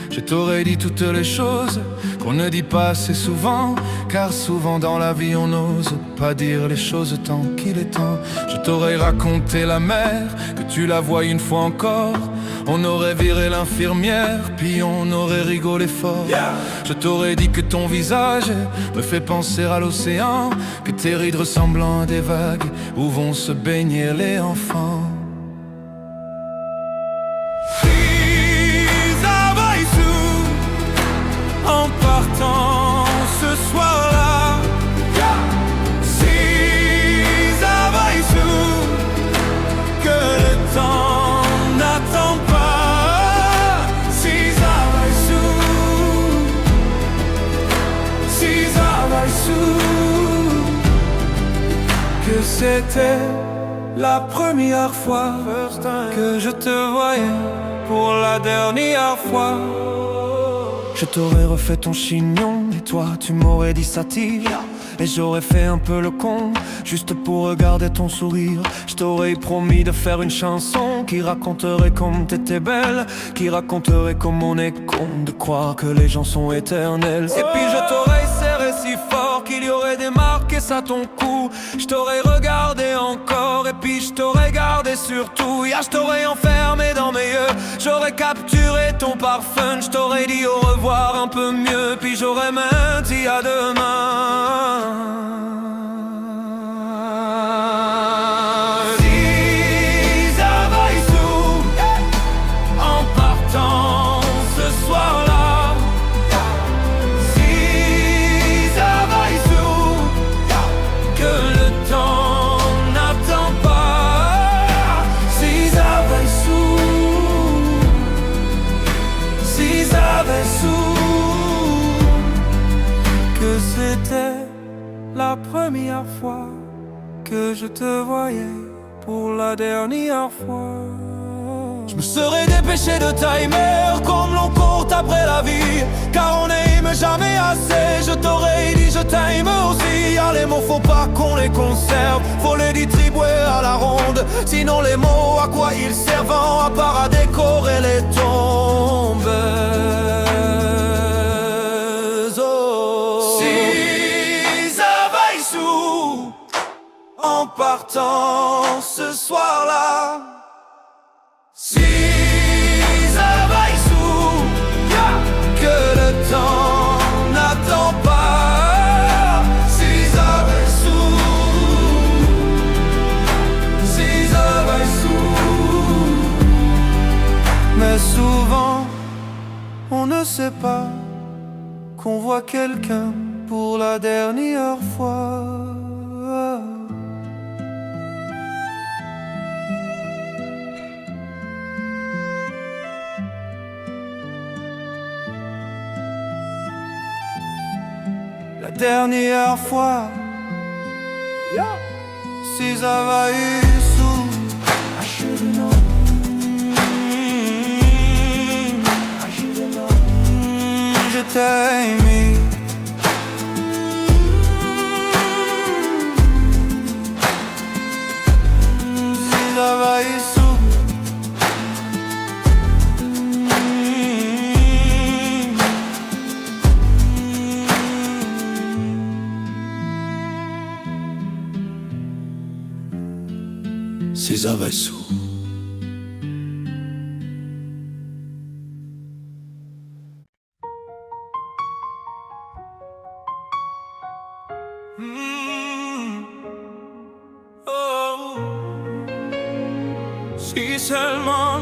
Je t'aurais dit toutes les choses qu'on ne dit pas assez souvent, car souvent dans la vie on n'ose pas dire les choses tant qu'il est temps. Je t'aurais raconté la mer, que tu la voies une fois encore. On aurait viré l'infirmière, puis on aurait rigolé fort. Je t'aurais dit que ton visage me fait penser à l'océan, que tes rides ressemblant à des vagues où vont se baigner les enfants. En partant ce soir-là, si j'avais su que le temps n'attend pas, si j'avais su que c'était la première fois que je te voyais pour la dernière fois. Je t'aurais refait ton chignon, et toi tu m'aurais dit ça tire. Et j'aurais fait un peu le con, juste pour regarder ton sourire. Je t'aurais promis de faire une chanson qui raconterait comme t'étais belle, qui raconterait comme on est con de croire que les gens sont éternels. Et puis je t'aurais serré si fort qu'il y aurait des marques plaqué ça ton cou. Je t'aurais regardé encore et puis je t'aurais gardé surtout. Je t'aurais enfermé dans mes yeux, j'aurais capturé ton parfum. Je t'aurais dit au revoir un peu mieux, puis j'aurais même dit à demain. La première fois que je te voyais pour la dernière fois, je me serais dépêché de timer comme l'on court après la vie, car on n'aime jamais assez. Je t'aurais dit je t'aime aussi. Les mots faut pas qu'on les conserve, faut les distribuer à la ronde. Sinon les mots à quoi ils servent à part à décorer les tombes. En partant ce soir-là, si ça va sous, que le temps n'attend pas. Si ça va sous, si ça va sous. Mais souvent, on ne sait pas qu'on voit quelqu'un pour la dernière fois. La dernière fois, si ça va sous, je t'ai aimé. Si ça va sous. Si ça va sous. Oh. Si seulement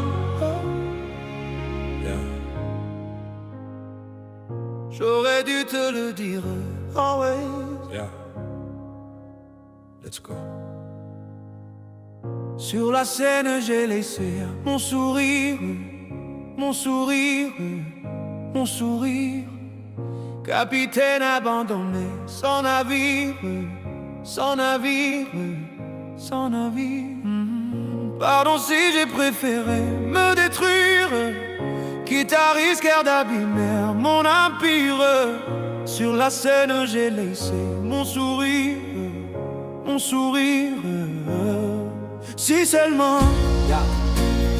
j'aurais dû te le dire. Always. Yeah. Let's go. Sur la scène j'ai laissé mon sourire, mon sourire, mon sourire. Capitaine abandonné, sans navire, sans navire, sans navire. Pardon si j'ai préféré me détruire, quitte à risquer d'abîmer mon empire. Sur la scène j'ai laissé mon sourire, mon sourire. Si seulement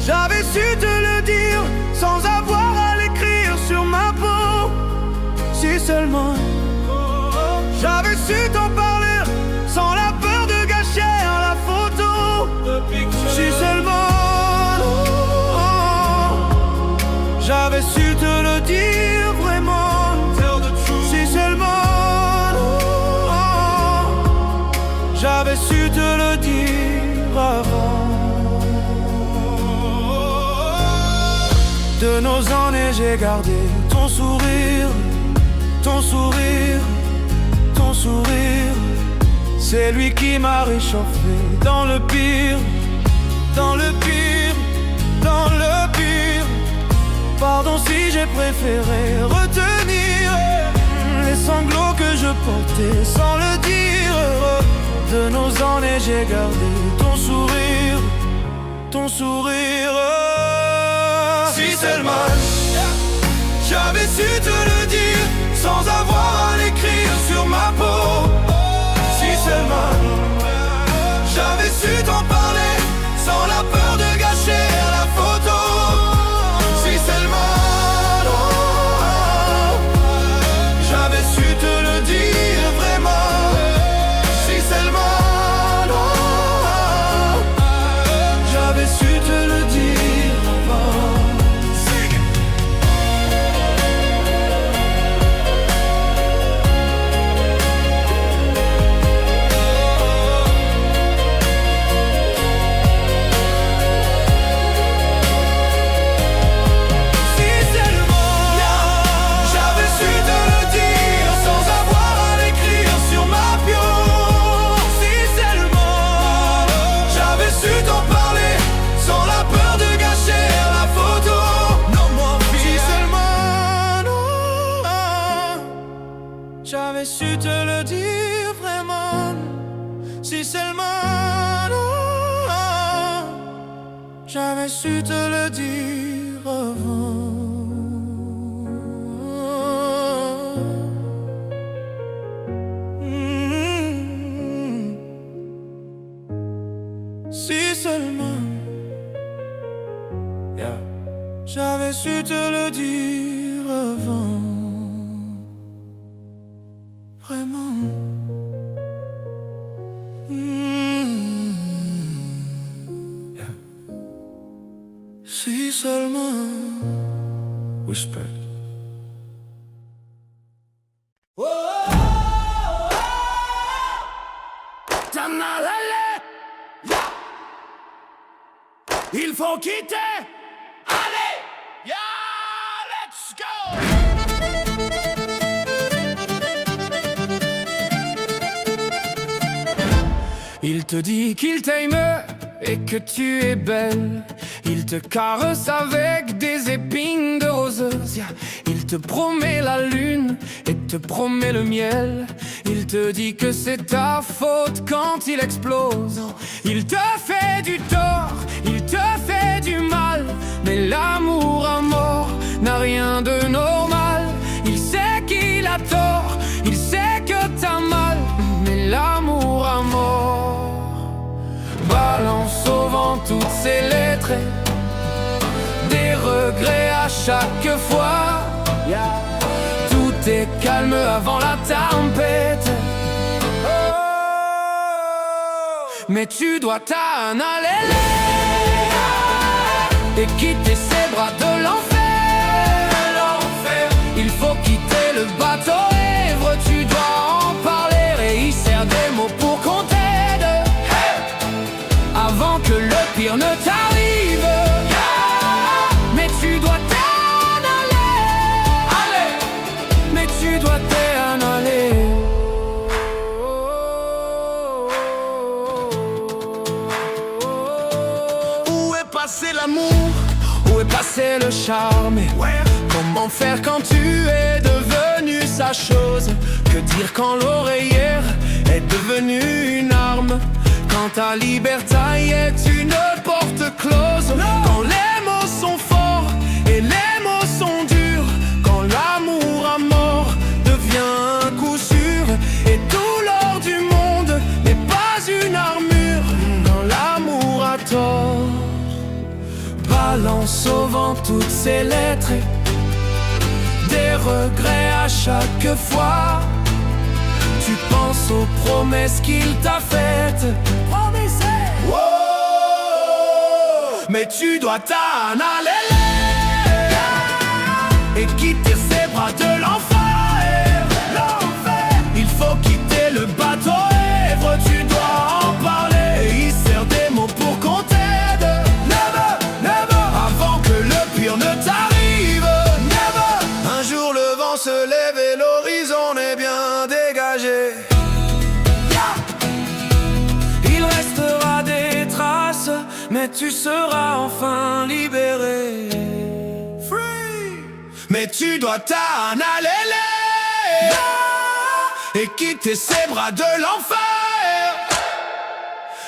j'avais su te le dire sans avoir à l'écrire sur ma peau. Si seulement j'avais su t'en parler sans la peur de gâcher la photo. Si seulement j'avais su te le dire vraiment. Si seulement j'avais su te le dire avant. De nos années j'ai gardé ton sourire, ton sourire, ton sourire. C'est lui qui m'a réchauffé dans le pire, dans le pire, dans le pire. Pardon si j'ai préféré retenir les sanglots que je portais sans le dire. De nos années j'ai gardé ton sourire, ton sourire. Si seulement j'avais su te le dire sans avoir à l'écrire sur ma peau. Si seulement j'avais su t'en parler sans la peur de gâcher la photo. Si seulement j'avais su te le dire vraiment. su te le dire vraiment. Si seulement j'avais su te le dire avant. Si seulement j'avais su te le dire avant. Vraiment. Si seulement. Whisper. T'en as l'air. Il faut quitter. Allez, let's go. Il te dit qu'il t'aime et que tu es belle. Il te caresse avec des épines de roses. Il te promet la lune et te promet le miel. Il te dit que c'est ta faute quand il explose. Il te fait du tort, il te fait du mal. Mais l'amour à mort n'a rien de normal. Il sait qu'il a tort, il sait que t'as mal. Mais l'amour à mort balance au vent toutes ses lettres, des regrets à chaque fois. Tout est calme avant la tempête. Mais tu dois t'en aller et quitter ces bras de l'enfer. Il faut quitter le bateau ivre, tu dois en parler et y serre des mots pour qu'on t'aide. Avant que le pire ne t'arrive. Mais tu dois t'en aller. Mais tu dois t'en aller. Où est passé l'amour? Où est passé le charme? Comment faire quand tu es devenu sa chose? Que dire quand l'oreillère est devenue une arme? Quand ta liberté est une porte close. Quand les mots sont forts et les mots sont durs. Quand l'amour à mort devient un coup sûr. Et tout l'or du monde n'est pas une armure. Quand l'amour a tort balance au vent toutes ses lettres, des regrets à chaque fois. Tu penses aux promesses qu'il t'a faites. Wow. Mais tu dois t'en aller et quitter ces bras de l'enfer. Il faut quitter le bateau ivre, tu dois en parler et y serre des mots pour qu'on t'aide. Never, avant que le pire ne t'arrive. Never. Un jour le vent se lève et l'horizon est bien dégagé. Il restera des traces, mais tu seras enfin libéré. Free. Mais tu dois t'en aller et quitter ces bras de l'enfer.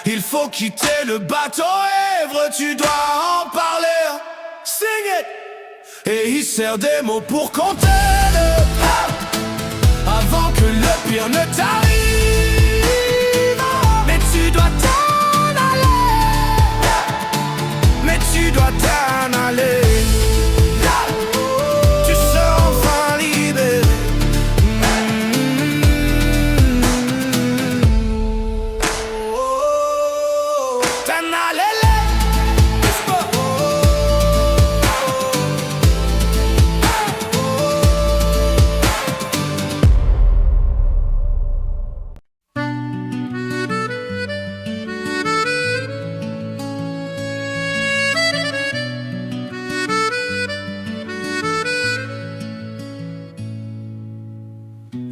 Il faut quitter le bateau ivre, tu dois en parler. Sing it. Et il sert des mots pour qu'on t'aide. Avant que le pire ne t'arrive. Mais tu dois t'en aller. Mais tu dois t'en aller. Tu seras enfin libéré. T'en aller.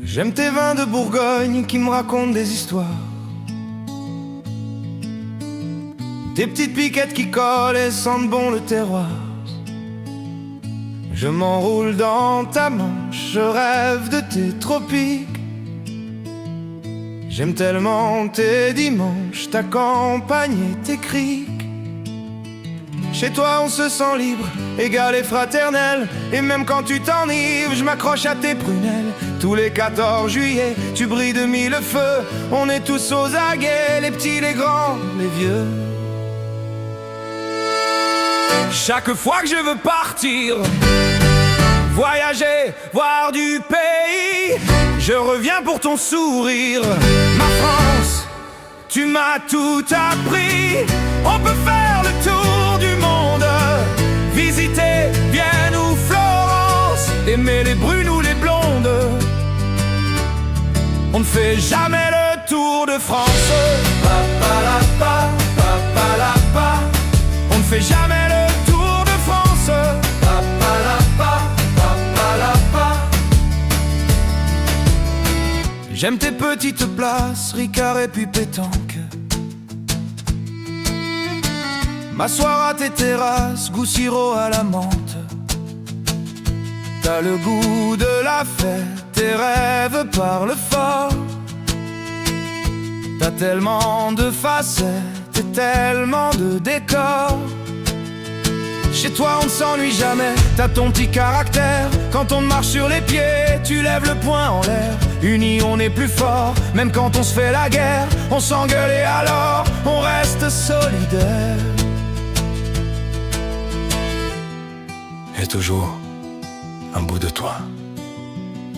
J'aime tes vins de Bourgogne qui me racontent des histoires. Tes petites piquettes qui collent et sentent bon le terroir. Je m'enroule dans ta manche, je rêve de tes tropiques. J'aime tellement tes dimanches, ta campagne et tes criques. Chez toi on se sent libre, égal et fraternel. Et même quand tu t'enivres, je m'accroche à tes prunelles. Tous les 14 juillet, tu brilles de mille feux. On est tous aux aguets, les petits, les grands, les vieux. Chaque fois que je veux partir, voyager, voir du pays, je reviens pour ton sourire. Ma France, tu m'as tout appris. On peut faire le tour du monde, visiter Vienne ou Florence, aimer les brunes ou les blondes. On ne fait jamais le tour de France. Pa-pa-la-pa, pa-pa-la-pa. On ne fait jamais le tour de France. Pa-pa-la-pa, pa-pa-la-pa. J'aime tes petites places, Ricard et puis pétanque. M'asseoir à tes terrasses, goût sirop à la menthe. T'as le goût de la fête, tes rêves parlent fort. T'as tellement de facettes et tellement de décors. Chez toi on ne s'ennuie jamais, t'as ton petit caractère. Quand on marche sur les pieds, tu lèves le poing en l'air. Unis on est plus fort, même quand on se fait la guerre. On s'engueule et alors on reste solidaire. Et toujours un bout de toi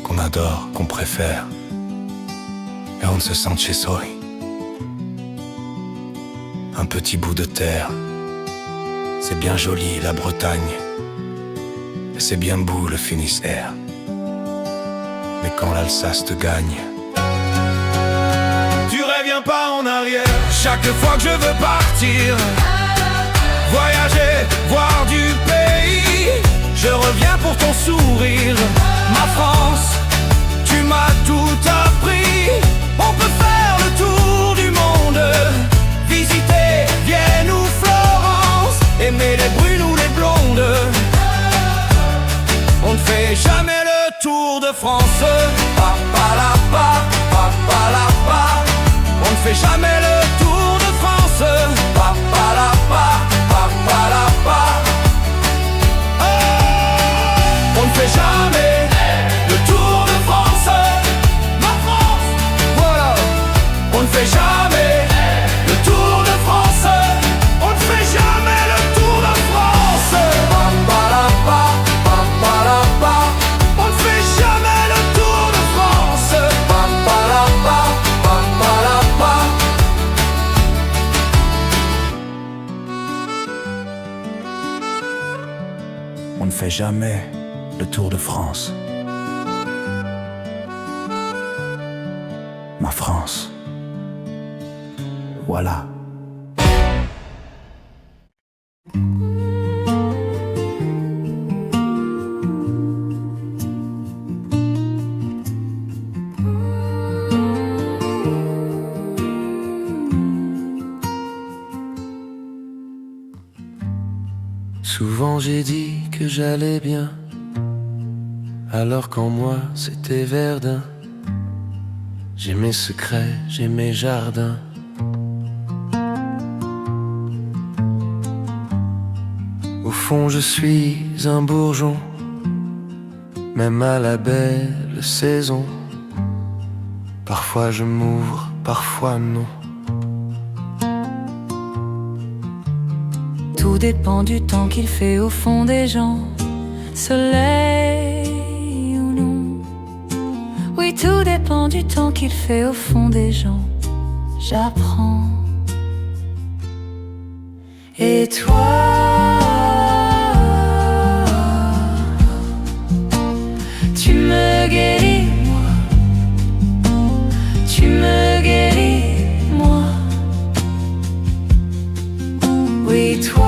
qu'on adore, qu'on préfère, et on ne se sent chez soi. Un petit bout de terre, c'est bien joli la Bretagne, et c'est bien beau le Finistère. Mais quand l'Alsace te gagne, tu reviens pas en arrière. Chaque fois que je veux partir, voyager, voir du pays, je reviens pour ton sourire. Ma France, tu m'as tout appris. On peut faire le tour du monde, visiter Vienne ou Florence, aimer les brunes ou les blondes. On ne fait jamais le tour de France. Pa-pa-la-pa, pa-pa-la-pa. On ne fait jamais le tour de France. Pa-pa-la-pa, pa-pa-la-pa. On ne fait jamais le tour de France. Ma France, voilà. On ne fait jamais le tour de France. On ne fait jamais le tour de France. Pa-pa-la-pa, pa-pa-la-pa. On ne fait jamais le tour de France. Pa-pa-la-pa, pa-pa-la-pa. on ne fait jamais le tour de France. Ma France, voilà. Souvent j'ai dit que j'allais bien, alors qu'en moi c'était Verdun. J'ai mes secrets, j'ai mes jardins. Au fond je suis un bourgeon, même à la belle saison. Parfois je m'ouvre, parfois non. Tout dépend du temps qu'il fait au fond des gens, soleil ou non. Oui, tout dépend du temps qu'il fait au fond des gens. J'apprends. Et toi, tu me guéris, moi. Tu me guéris, moi. Oui, toi,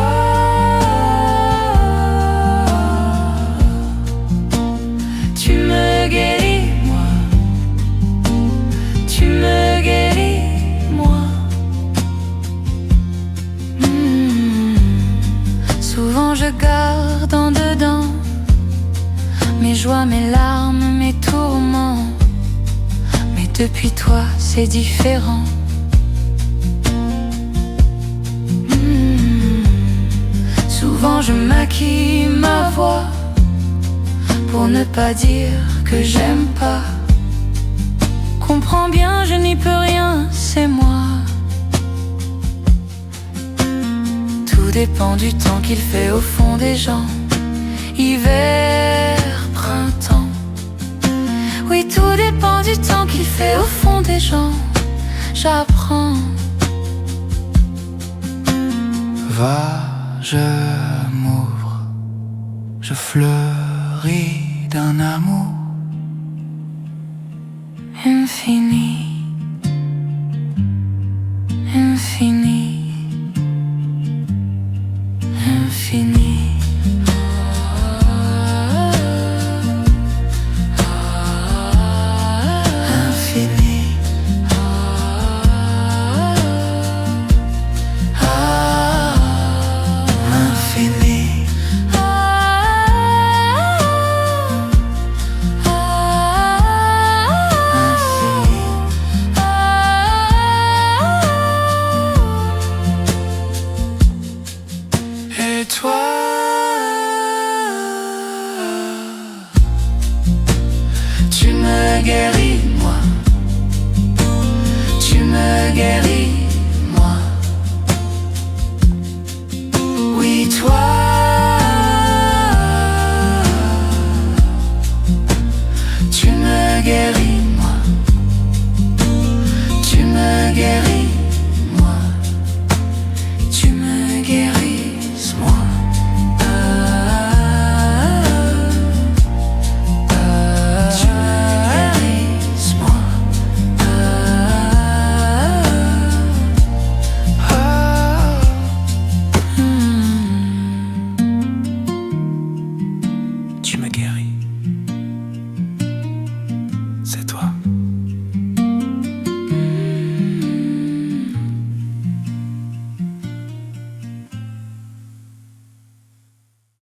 tu me guéris, moi. Tu me guéris, moi. Souvent je garde en dedans mes joies, mes larmes, mes tourments, mes Depuis toi, c'est différent. Souvent je maquille ma voix pour ne pas dire que j'aime pas. Comprends bien, je n'y peux rien, c'est moi. Tout dépend du temps qu'il fait au fond des gens. Hiver, printemps. Oui, tout dépend du temps qu'il fait au fond des gens. J'apprends. Va, je m'ouvre, je fleuris d'un amour Infini.